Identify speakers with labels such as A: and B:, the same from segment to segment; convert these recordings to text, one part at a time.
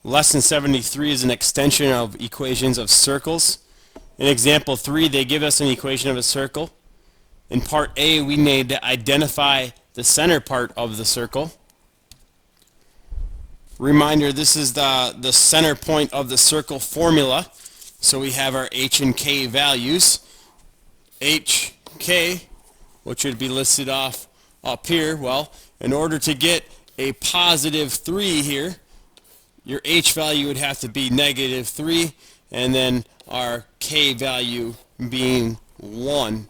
A: Lesson 73 is an extension of equations of circles. In example 3, they give us an equation of a circle. In part A, we need to identify the center part of the circle. Reminder, this is the center point of the circle formula. So we have our h and k values. H, k, which would be listed off up here. Well, in order to get a positive 3 here, your h value would have to be negative 3, and then our k value being 1,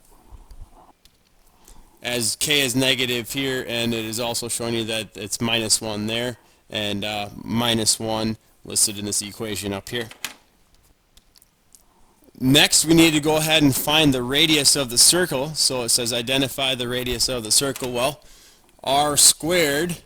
A: as k is negative here, and it is also showing you that it's minus 1 there, and minus 1 listed in this equation up here. Next, we need to go ahead and find the radius of the circle. So it says identify the radius of the circle. Well, r squared,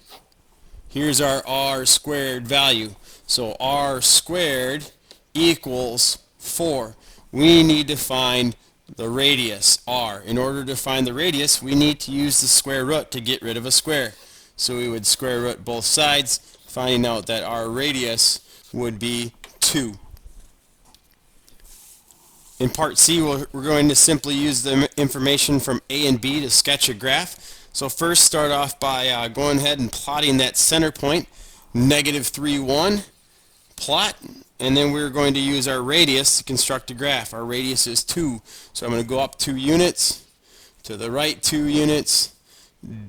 A: here's our r squared value. So r squared equals 4. We need to find the radius, r. In order to find the radius, we need to use the square root to get rid of a square. So we would square root both sides, finding out that our radius would be 2. In part C, we're going to simply use the information from A and B to sketch a graph. So first start off by going ahead and plotting that center point, negative 3, 1, plot, and then we're going to use our radius to construct a graph. Our radius is 2, so I'm going to go up 2 units, to the right 2 units,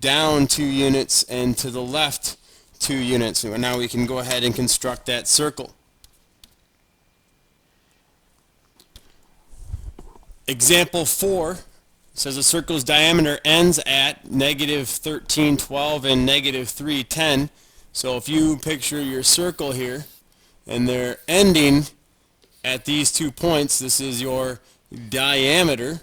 A: down 2 units, and to the left 2 units. So now we can go ahead and construct that circle. Example 4 says a circle's diameter ends at negative 13, 12 and negative 3, 10. So if you picture your circle here and they're ending at these 2 points, this is your diameter,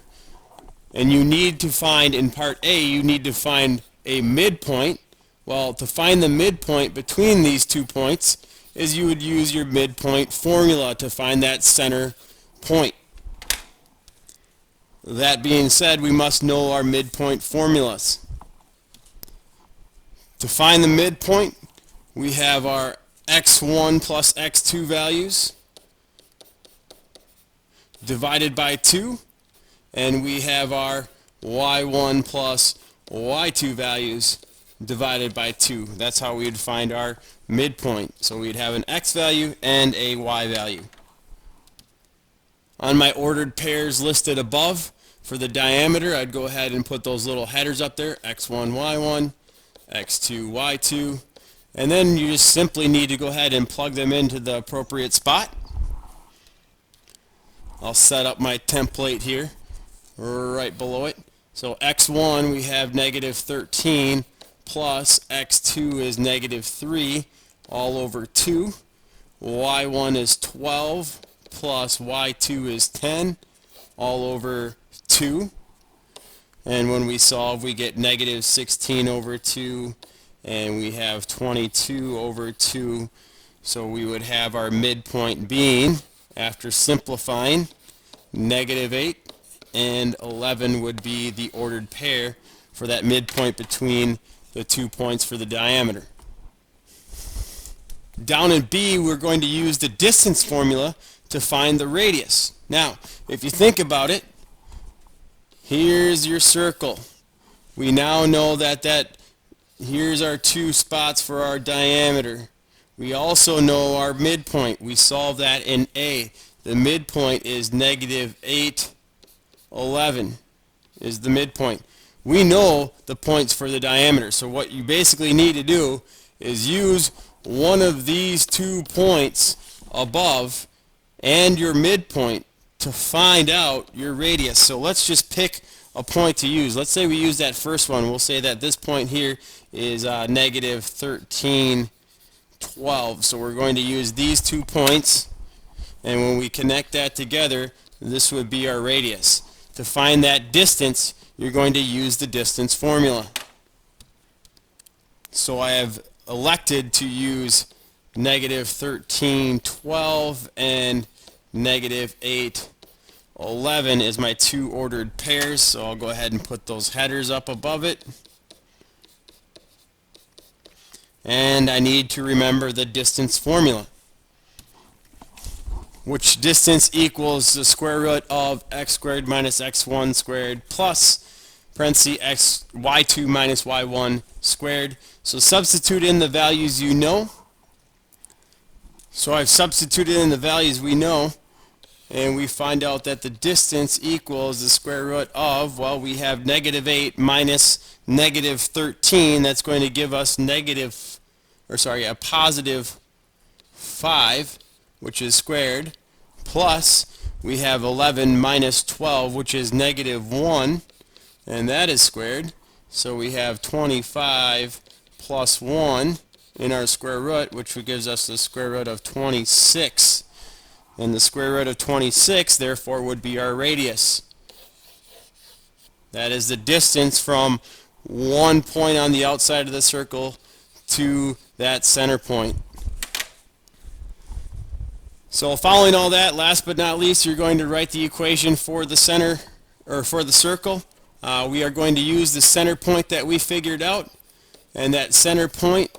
A: and you need to find, in part A, you need to find a midpoint. Well, to find the midpoint between these 2 points is you would use your midpoint formula to find that center point. That being said, we must know our midpoint formulas. To find the midpoint, we have our x1 plus x2 values divided by 2, and we have our y1 plus y2 values divided by 2. That's how we would find our midpoint. So we'd have an x value and a y value. On my ordered pairs listed above, for the diameter, I'd go ahead and put those little headers up there, x1, y1, x2, y2, and then you just simply need to go ahead and plug them into the appropriate spot. I'll set up my template here right below it. So x1 we have negative 13 plus x2 is negative 3 all over 2. y1 is 12 plus y2 is 10 all over 2, and when we solve we get negative 16 over 2, and we have 22 over 2. So we would have our midpoint being, after simplifying, negative 8, and 11 would be the ordered pair for that midpoint between the 2 points for the diameter. Down in B, we're going to use the distance formula to find the radius. Now, if you think about it, here's your circle. We now know that here's our 2 spots for our diameter. We also know our midpoint. We solve that in A. The midpoint is negative 8, 11 is the midpoint. We know the points for the diameter. So what you basically need to do is use one of these 2 points above and your midpoint to find out your radius. So let's just pick a point to use. Let's say we use that first one. We'll say that this point here is negative 13, 12. So we're going to use these 2 points, and when we connect that together, this would be our radius. To find that distance, you're going to use the distance formula. So I have elected to use negative 13, 12 and negative 8, 11 is my 2 ordered pairs, so I'll go ahead and put those headers up above it. And I need to remember the distance formula. which distance equals the square root of x squared minus x1 squared plus parentheses y2 minus y1 squared. So substitute in the values you know. So I've substituted in the values we know, and we find out that the distance equals the square root of, well, we have negative 8 minus negative 13. That's going to give us a positive 5, which is squared, plus we have 11 minus 12, which is negative 1, and that is squared. So we have 25 plus 1 in our square root, which gives us the square root of 26. And the square root of 26, therefore, would be our radius. That is the distance from one point on the outside of the circle to that center point. So following all that, last but not least, you're going to write the equation for the center, or for the circle. We are going to use the center point that we figured out, and that center point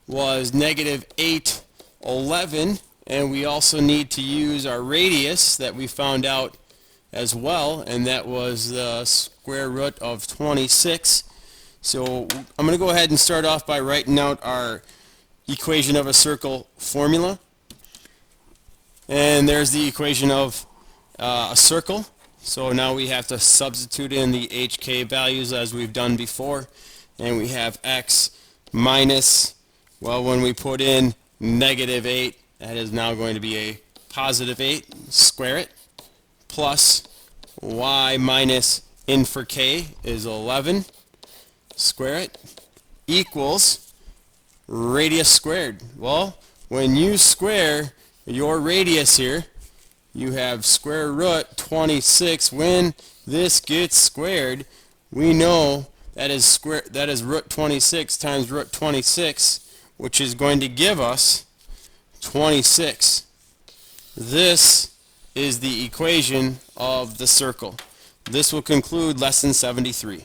A: was negative 8, 11, and we also need to use our radius that we found out as well, and that was the square root of 26. So I'm going to go ahead and start off by writing out our equation of a circle formula. And there's the equation of a circle. So now we have to substitute in the HK values as we've done before. And we have x minus, well, when we put in negative 8, that is now going to be a positive 8, square it, plus y minus in for k is 11, square it, equals radius squared. Well, when you square your radius here, you have square root 26. When this gets squared, we know that is root 26 times root 26, which is going to give us 26. This is the equation of the circle. This will conclude lesson 73.